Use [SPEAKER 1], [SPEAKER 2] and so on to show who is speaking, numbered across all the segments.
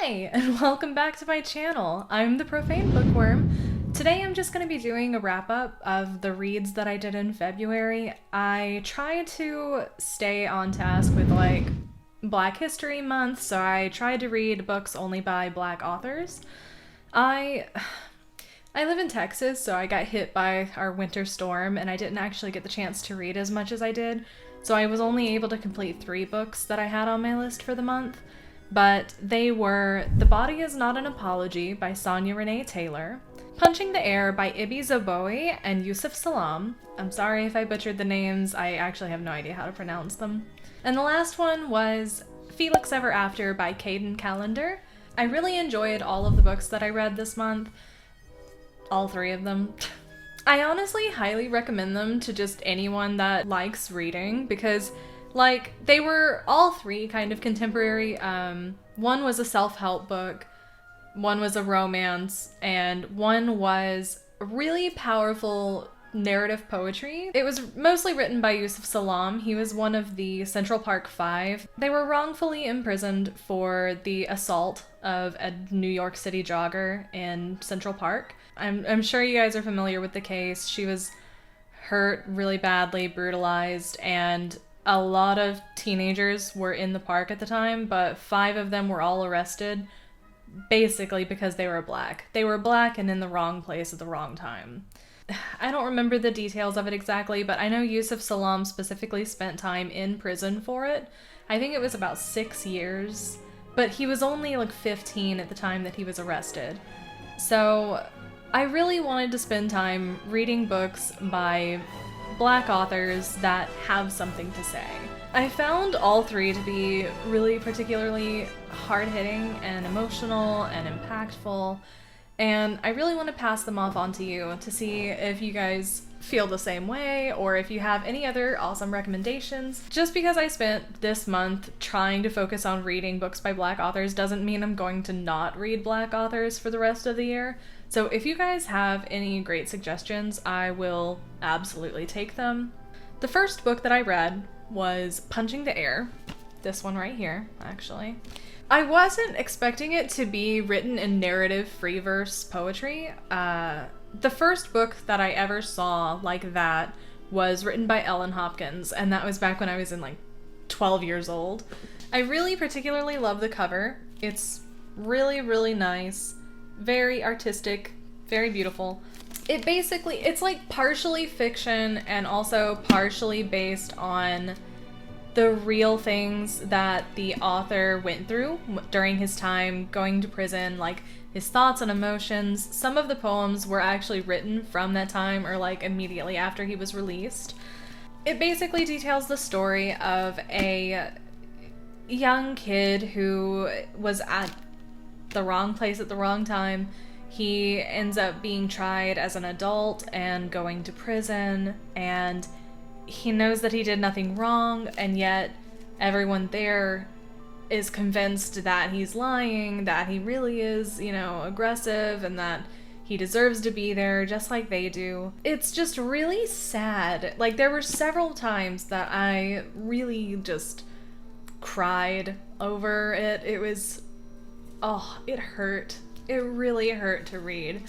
[SPEAKER 1] Hi, and welcome back to my channel. I'm the Profane Bookworm. Today I'm just going to be doing a wrap-up of the reads that I did in February. I tried to stay on task with, Black History Month, so I tried to read books only by Black authors. I live in Texas, so I got hit by our winter storm, and I didn't actually get the chance to read as much as I did, so I was only able to complete 3 books that I had on my list for the month. But they were The Body Is Not an Apology by Sonya Renee Taylor, Punching the Air by Ibi Zoboi and Yusuf Salaam. I'm sorry if I butchered the names, I actually have no idea how to pronounce them. And the last one was Felix Ever After by Caden Callender. I really enjoyed all of the books that I read this month. All 3 of them. I honestly highly recommend them to just anyone that likes reading because they were all 3 kind of contemporary. One was a self-help book, one was a romance, and one was really powerful narrative poetry. It was mostly written by Yusuf Salaam. He was one of the Central Park Five. They were wrongfully imprisoned for the assault of a New York City jogger in Central Park. I'm sure you guys are familiar with the case. She was hurt really badly, brutalized, and a lot of teenagers were in the park at the time, but 5 of them were all arrested, basically because they were black. They were black and in the wrong place at the wrong time. I don't remember the details of it exactly, but I know Yusuf Salaam specifically spent time in prison for it. I think it was about 6 years, but he was only 15 at the time that he was arrested. So I really wanted to spend time reading books by Black authors that have something to say. I found all 3 to be really particularly hard-hitting and emotional and impactful, and I really want to pass them off onto you to see if you guys feel the same way or if you have any other awesome recommendations. Just because I spent this month trying to focus on reading books by Black authors doesn't mean I'm going to not read Black authors for the rest of the year. So if you guys have any great suggestions, I will absolutely take them. The first book that I read was Punching the Air. This one right here, actually. I wasn't expecting it to be written in narrative free verse poetry. The first book that I ever saw like that was written by Ellen Hopkins, and that was back when I was in 12 years old. I really particularly love the cover. It's really, really nice. Very artistic, very beautiful. It's partially fiction and also partially based on the real things that the author went through during his time going to prison, his thoughts and emotions. Some of the poems were actually written from that time or immediately after he was released. It basically details the story of a young kid who was at the wrong place at the wrong time. He ends up being tried as an adult and going to prison, and he knows that he did nothing wrong, and yet everyone there is convinced that he's lying, that he really is, aggressive, and that he deserves to be there just like they do. It's just really sad. There were several times that I really just cried over it. It hurt. It really hurt to read.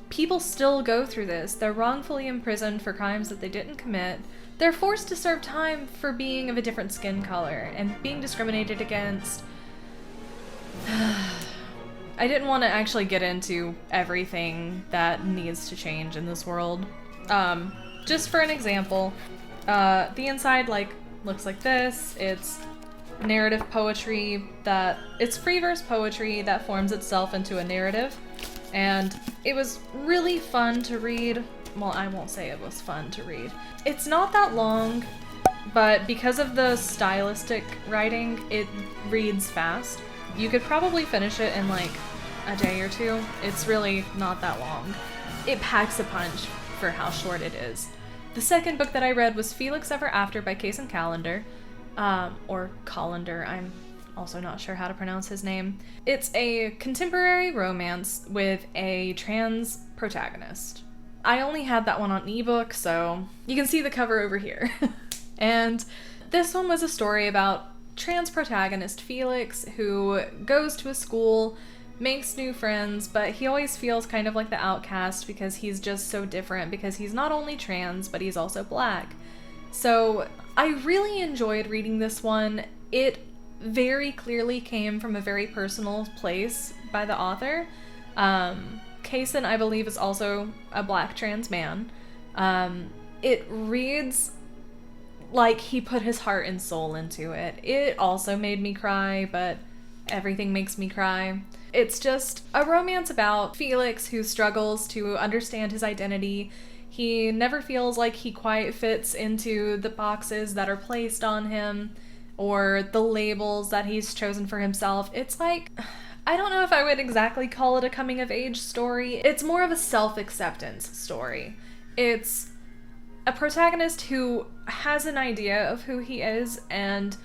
[SPEAKER 1] People still go through this. They're wrongfully imprisoned for crimes that they didn't commit. They're forced to serve time for being of a different skin color and being discriminated against. I didn't want to actually get into everything that needs to change in this world. Just for an example, the inside looks like this. It's narrative poetry it's free verse poetry that forms itself into a narrative, and it was really fun to read. Well, I won't say it was fun to read. It's not that long, but because of the stylistic writing, it reads fast. You could probably finish it in a day or 2. It's really not that long. It packs a punch for how short it is. The second book that I read was Felix Ever After by Caden Callender. Or Callender, I'm also not sure how to pronounce his name. It's a contemporary romance with a trans protagonist. I only had that one on ebook, so you can see the cover over here. And this one was a story about trans protagonist Felix, who goes to a school, makes new friends, but he always feels kind of like the outcast because he's just so different, because he's not only trans, but he's also black. So I really enjoyed reading this one. It very clearly came from a very personal place by the author. Kaysen, I believe, is also a black trans man. It reads like he put his heart and soul into it. It also made me cry, but everything makes me cry. It's just a romance about Felix who struggles to understand his identity. He never feels like he quite fits into the boxes that are placed on him or the labels that he's chosen for himself. It's like, I don't know if I would exactly call it a coming of age story. It's more of a self-acceptance story. It's a protagonist who has an idea of who he is and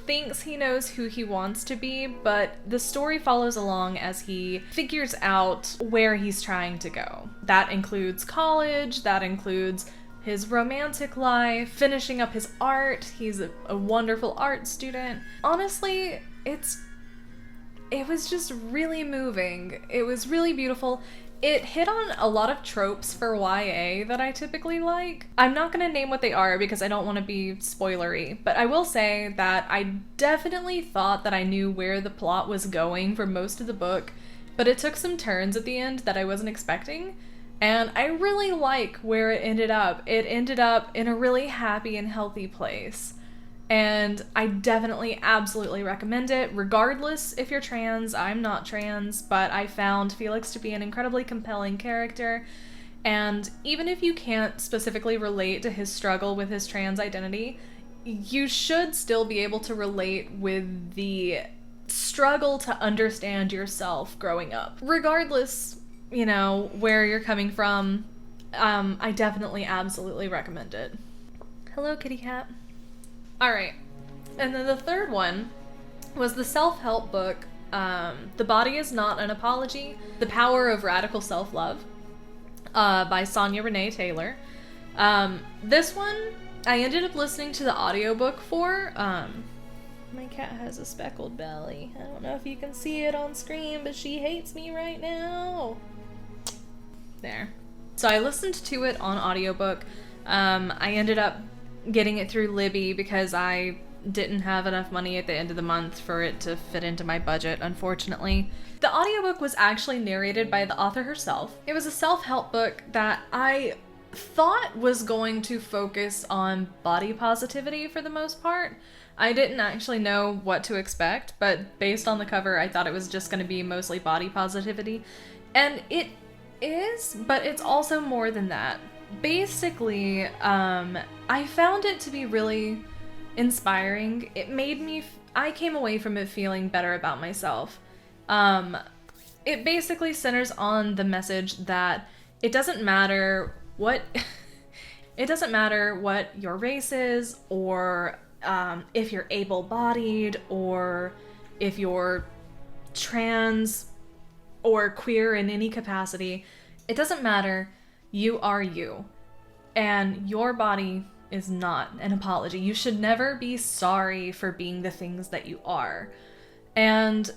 [SPEAKER 1] thinks he knows who he wants to be, but the story follows along as he figures out where he's trying to go. That includes college, that includes his romantic life, finishing up his art. He's a wonderful art student. Honestly, it was just really moving. It was really beautiful. It hit on a lot of tropes for YA that I typically like. I'm not gonna name what they are because I don't want to be spoilery, but I will say that I definitely thought that I knew where the plot was going for most of the book, but it took some turns at the end that I wasn't expecting, and I really like where it ended up. It ended up in a really happy and healthy place. And I definitely, absolutely recommend it, regardless if you're trans. I'm not trans, but I found Felix to be an incredibly compelling character. And even if you can't specifically relate to his struggle with his trans identity, you should still be able to relate with the struggle to understand yourself growing up. Regardless, you know, where you're coming from, I definitely, absolutely recommend it. Hello, kitty cat. Alright, and then the third one was the self-help book, The Body Is Not an Apology, The Power of Radical Self-Love, by Sonia Renee Taylor. This one, I ended up listening to the audiobook for. My cat has a speckled belly. I don't know if you can see it on screen, but she hates me right now. There. So I listened to it on audiobook. I ended up getting it through Libby because I didn't have enough money at the end of the month for it to fit into my budget, unfortunately. The audiobook was actually narrated by the author herself. It was a self-help book that I thought was going to focus on body positivity for the most part. I didn't actually know what to expect, but based on the cover, I thought it was just going to be mostly body positivity. And it is, but it's also more than that. Basically, I found it to be really inspiring. It made me, I came away from it feeling better about myself. It basically centers on the message that it doesn't matter what, it doesn't matter what your race is, or if you're able-bodied, or if you're trans or queer in any capacity. It doesn't matter. You are you, and your body is not an apology. You should never be sorry for being the things that you are. And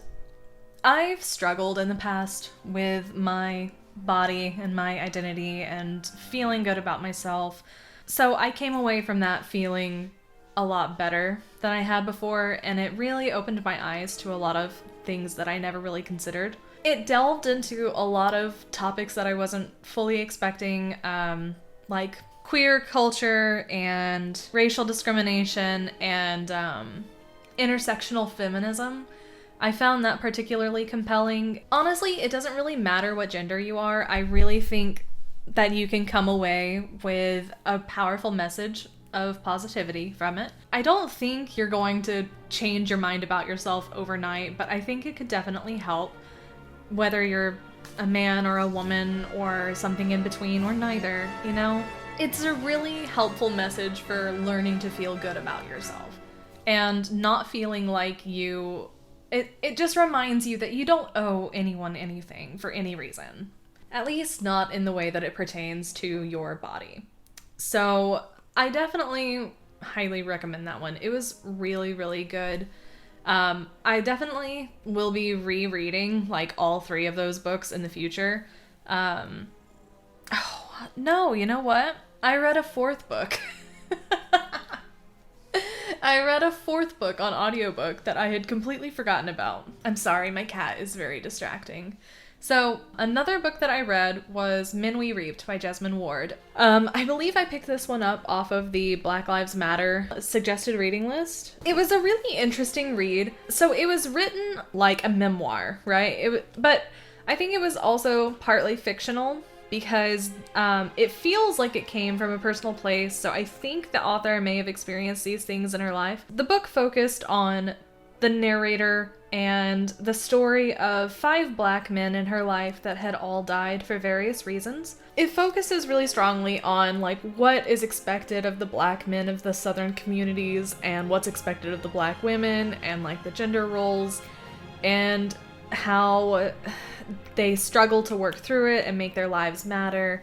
[SPEAKER 1] I've struggled in the past with my body and my identity and feeling good about myself. So I came away from that feeling a lot better than I had before, and it really opened my eyes to a lot of things that I never really considered. It delved into a lot of topics that I wasn't fully expecting, like queer culture and racial discrimination and intersectional feminism. I found that particularly compelling. Honestly, it doesn't really matter what gender you are. I really think that you can come away with a powerful message of positivity from it. I don't think you're going to change your mind about yourself overnight, but I think it could definitely help. Whether you're a man or a woman or something in between or neither, you know? It's a really helpful message for learning to feel good about yourself and not feeling like you... It just reminds you that you don't owe anyone anything for any reason. At least not in the way that it pertains to your body. So I definitely highly recommend that one. It was really, really good. I definitely will be rereading like all three of those books in the future. Oh, no, you know what? I read a fourth book. I read a fourth book on audiobook that I had completely forgotten about. I'm sorry, my cat is very distracting. So, another book that I read was Men We Reaped by Jesmyn Ward. I believe I picked this one up off of the Black Lives Matter suggested reading list. It was a really interesting read. So it was written like a memoir, right? But I think it was also partly fictional because it feels like it came from a personal place. So I think the author may have experienced these things in her life. The book focused on the narrator and the story of 5 Black men in her life that had all died for various reasons. It focuses really strongly on like what is expected of the Black men of the Southern communities and what's expected of the Black women and like the gender roles and how they struggle to work through it and make their lives matter.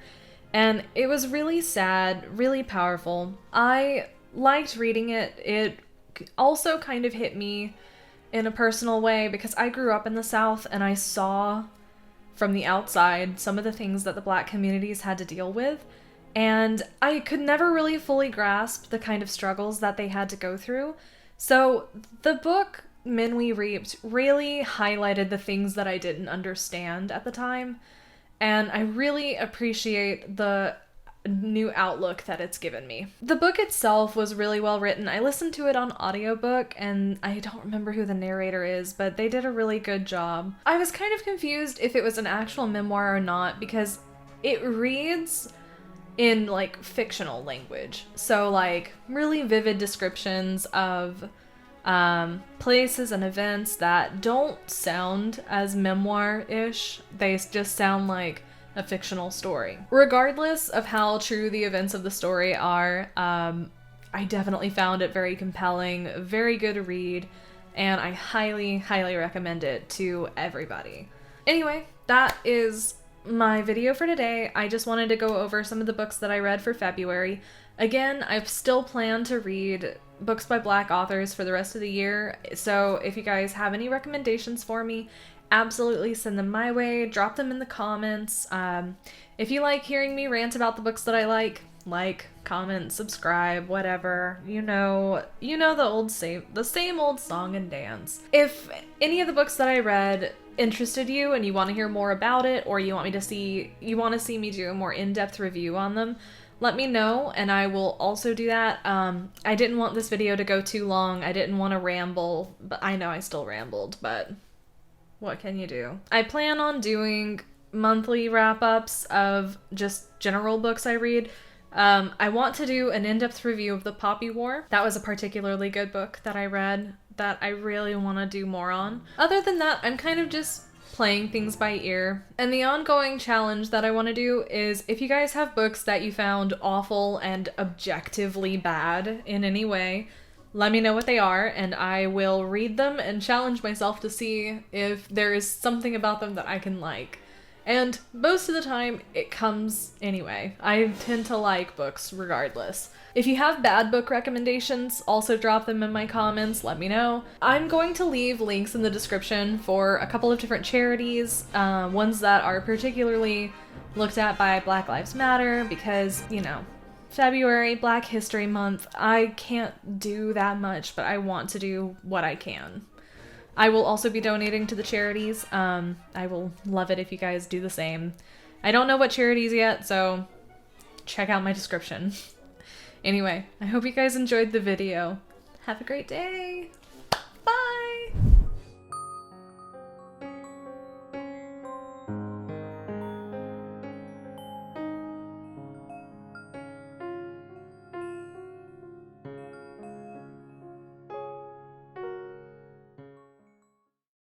[SPEAKER 1] And it was really sad, really powerful. I liked reading it. It also kind of hit me in a personal way because I grew up in the South and I saw from the outside some of the things that the Black communities had to deal with, and I could never really fully grasp the kind of struggles that they had to go through. So the book Men We Reaped really highlighted the things that I didn't understand at the time, and I really appreciate the new outlook that it's given me. The book itself was really well written. I listened to it on audiobook and I don't remember who the narrator is, but they did a really good job. I was kind of confused if it was an actual memoir or not because it reads in like fictional language. So like really vivid descriptions of places and events that don't sound as memoir-ish. They just sound like a fictional story. Regardless of how true the events of the story are, I definitely found it very compelling, very good read, and I highly, highly recommend it to everybody. Anyway, that is my video for today. I just wanted to go over some of the books that I read for February. Again, I still plan to read books by Black authors for the rest of the year, so if you guys have any recommendations for me, absolutely send them my way, drop them in the comments. If you like hearing me rant about the books that I like, comment, subscribe, whatever. You know the same old song and dance. If any of the books that I read interested you and you want to hear more about it, or you want to see me do a more in-depth review on them, let me know and I will also do that. I didn't want this video to go too long. I didn't want to ramble, but I know I still rambled, but what can you do? I plan on doing monthly wrap-ups of just general books I read. I want to do an in-depth review of The Poppy War. That was a particularly good book that I read that I really want to do more on. Other than that, I'm kind of just playing things by ear. And the ongoing challenge that I want to do is if you guys have books that you found awful and objectively bad in any way, let me know what they are, and I will read them and challenge myself to see if there is something about them that I can like. And most of the time, it comes anyway. I tend to like books regardless. If you have bad book recommendations, also drop them in my comments, let me know. I'm going to leave links in the description for a couple of different charities, ones that are particularly looked at by Black Lives Matter, because, you know, February, Black History Month, I can't do that much, but I want to do what I can. I will also be donating to the charities. I will love it if you guys do the same. I don't know what charities yet, so check out my description. Anyway, I hope you guys enjoyed the video. Have a great day!